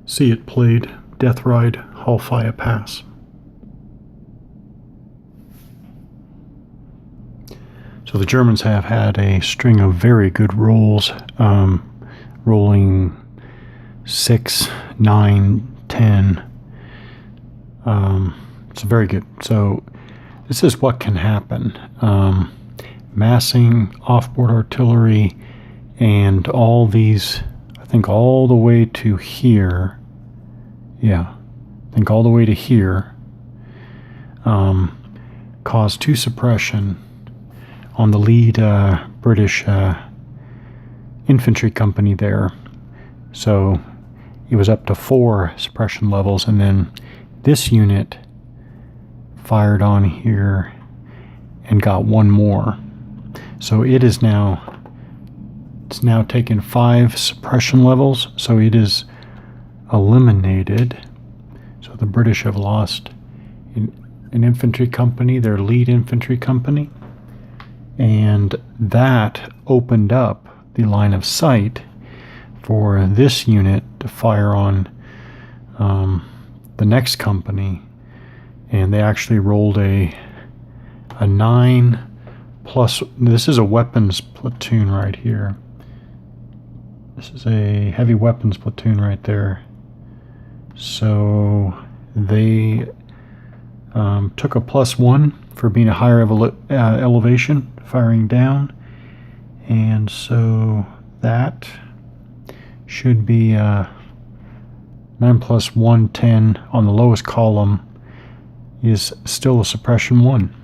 See it played, Death Ride, Halfaya Pass. So the Germans have had a string of very good rolls, rolling 6, 9, 10. It's very good. So this is what can happen. Massing, offboard artillery, and all these, I think all the way to here. Yeah, I think all the way to here. Caused 2 suppression on the lead British infantry company there. So it was up to 4 suppression levels, and then this unit fired on here and got 1 more. So it's now taken 5 suppression levels, so it is eliminated. So the British have lost an infantry company, their lead infantry company, and that opened up the line of sight for this unit to fire on the next company, and they actually rolled a 9 plus. This is a weapons platoon right here. This is a heavy weapons platoon right there. So they took a +1 for being a higher elevation, firing down, and so that should be 9 plus 1, 10 on the lowest column is still a suppression 1.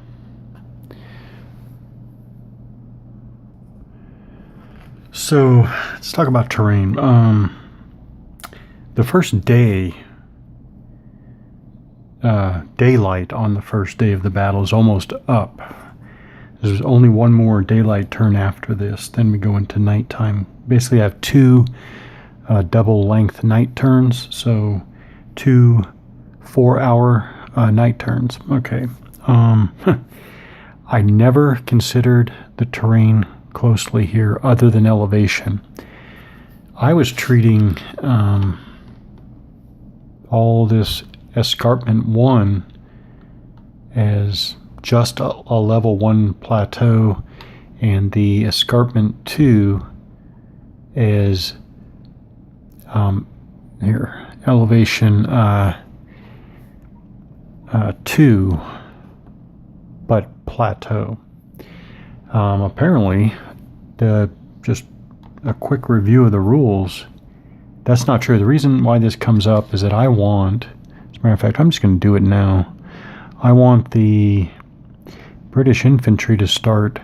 So let's talk about terrain. The first day, daylight on the first day of the battle is almost up. There's only one more daylight turn after this, then we go into nighttime. Basically I have 2 double length night turns, so 2 4-hour night turns. Okay. I never considered the terrain closely here other than elevation. I was treating all this escarpment 1 as just a level 1 plateau, and the escarpment 2 as elevation 2, but plateau. Apparently, just a quick review of the rules, that's not true. The reason why this comes up is that I want, as a matter of fact, I'm just going to do it now. I want the British infantry to start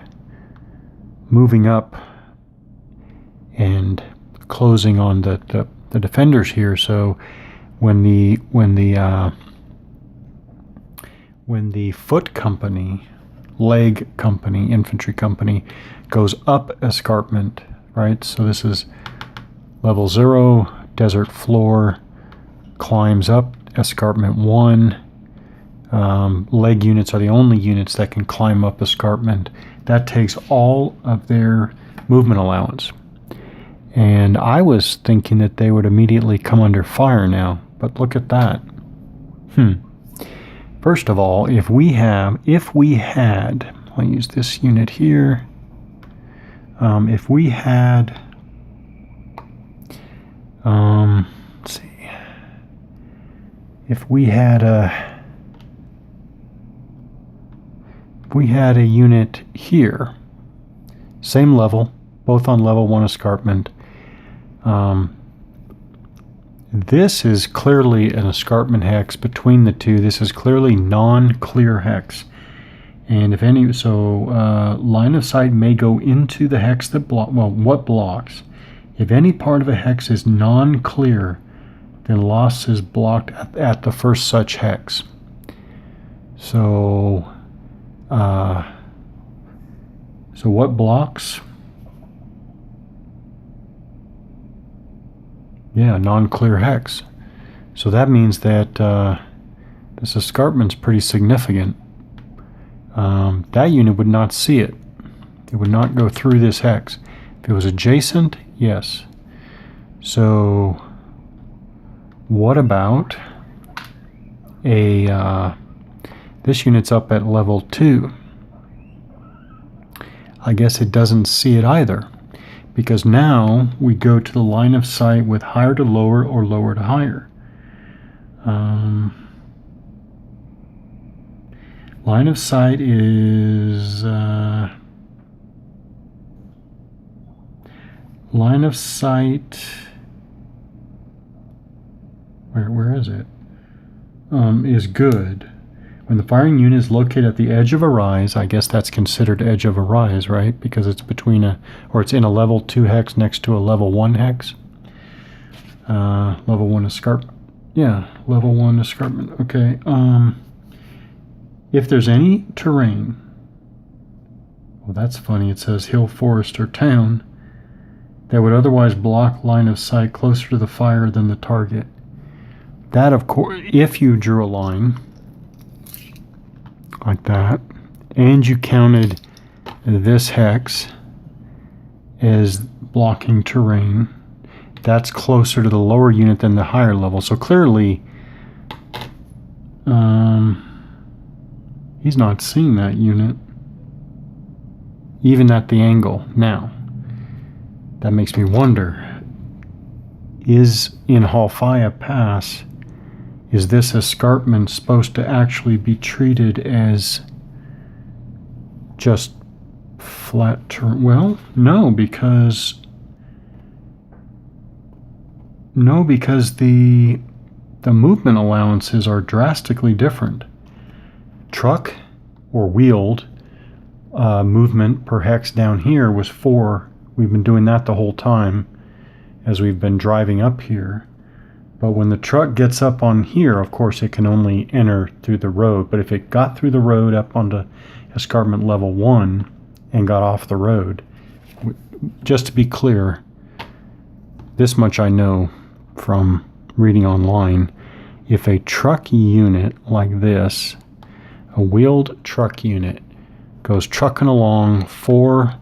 moving up and closing on the defenders here. So when the foot company, leg company, infantry company goes up escarpment, right? So this is level 0, desert floor, climbs up escarpment 1. Leg units are the only units that can climb up escarpment. That takes all of their movement allowance. And I was thinking that they would immediately come under fire now, but look at that. First of all, if we had, I'll use this unit here. If we had, let's see, if we had a unit here, same level, both on level 1 escarpment. This is clearly an escarpment hex between the two. This is clearly non-clear hex. And if any, line of sight may go into the hex that what blocks? If any part of a hex is non-clear, then loss is blocked at the first such hex. So what blocks? Yeah, non-clear hex. So that means that this escarpment's pretty significant. That unit would not see it. It would not go through this hex. If it was adjacent, yes. So what about this unit's up at level 2? I guess it doesn't see it either, because now we go to the line of sight with higher to lower or lower to higher. Line of sight is line of sight. Where is it? Is good. When the firing unit is located at the edge of a rise, I guess that's considered edge of a rise, right? Because it's between it's in a level 2 hex next to a level 1 hex. Level 1 escarpment. Yeah, level 1 escarpment. Okay. If there's any terrain, well, that's funny. It says hill, forest, or town that would otherwise block line of sight closer to the fire than the target. That, of course, if you drew a line like that, and you counted this hex as blocking terrain, that's closer to the lower unit than the higher level. So clearly, he's not seeing that unit, even at the angle. Now, that makes me wonder, is in Halfaya Pass, is this escarpment supposed to actually be treated as just flat terrain? Well, no, because the movement allowances are drastically different. Truck or wheeled movement per hex down here was 4. We've been doing that the whole time as we've been driving up here. But when the truck gets up on here, of course, it can only enter through the road. But if it got through the road up onto escarpment level 1 and got off the road, just to be clear, this much I know from reading online, if a truck unit like this, a wheeled truck unit, goes trucking along 4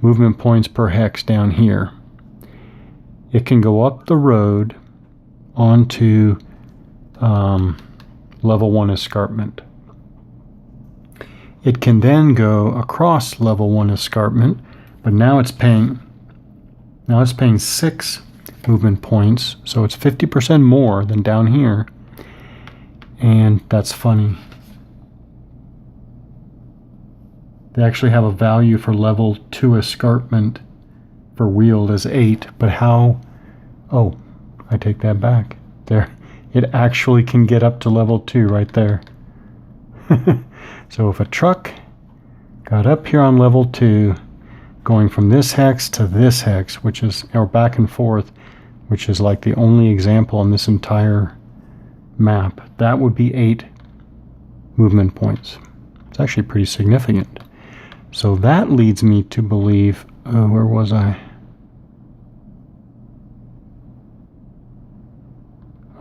movement points per hex down here, it can go up the road onto level 1 escarpment. It can then go across level 1 escarpment, but now it's paying 6 movement points, so it's 50% more than down here. And that's funny. They actually have a value for level 2 escarpment for wheeled as 8, but how? Oh, I take that back. There, it actually can get up to level 2 right there. So if a truck got up here on level 2, going from this hex to this hex, which is, or back and forth, which is like the only example on this entire map, that would be 8 movement points. It's actually pretty significant. So that leads me to believe, where was I?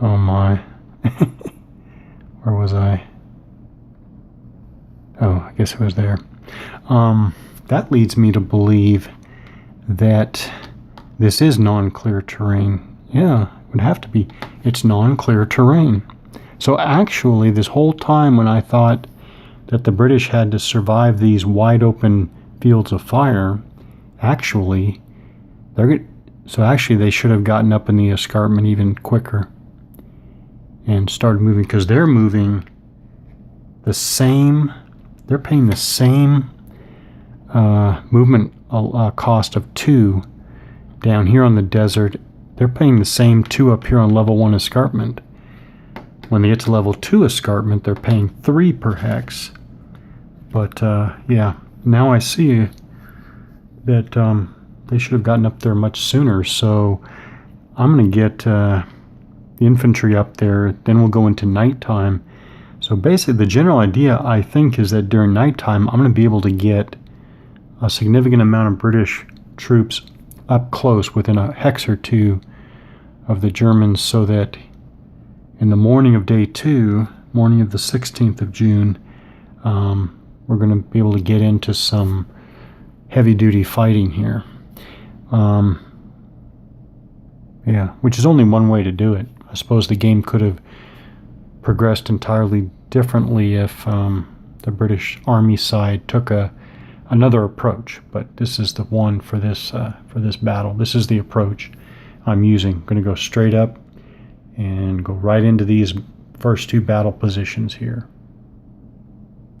Oh my. Where was I? Oh, I guess it was there. That leads me to believe that this is non-clear terrain. Yeah, it would have to be. It's non-clear terrain. So actually, this whole time when I thought that the British had to survive these wide open fields of fire, actually, they should have gotten up in the escarpment even quicker and started moving, because they're moving the same, they're paying the same movement cost of 2 down here on the desert. They're paying the same 2 up here on level 1 escarpment. When they get to level 2 escarpment, they're paying 3 per hex. But yeah, now I see that they should have gotten up there much sooner. So I'm going to get the infantry up there, then we'll go into nighttime. So basically the general idea, I think, is that during nighttime I'm going to be able to get a significant amount of British troops up close within a hex or 2 of the Germans, so that in the morning of day 2, morning of the 16th of June, we're going to be able to get into some heavy-duty fighting here. Yeah, which is only one way to do it. I suppose the game could have progressed entirely differently if the British Army side took another approach. But this is the one for this battle. This is the approach I'm using. I'm going to go straight up and go right into these first two battle positions here.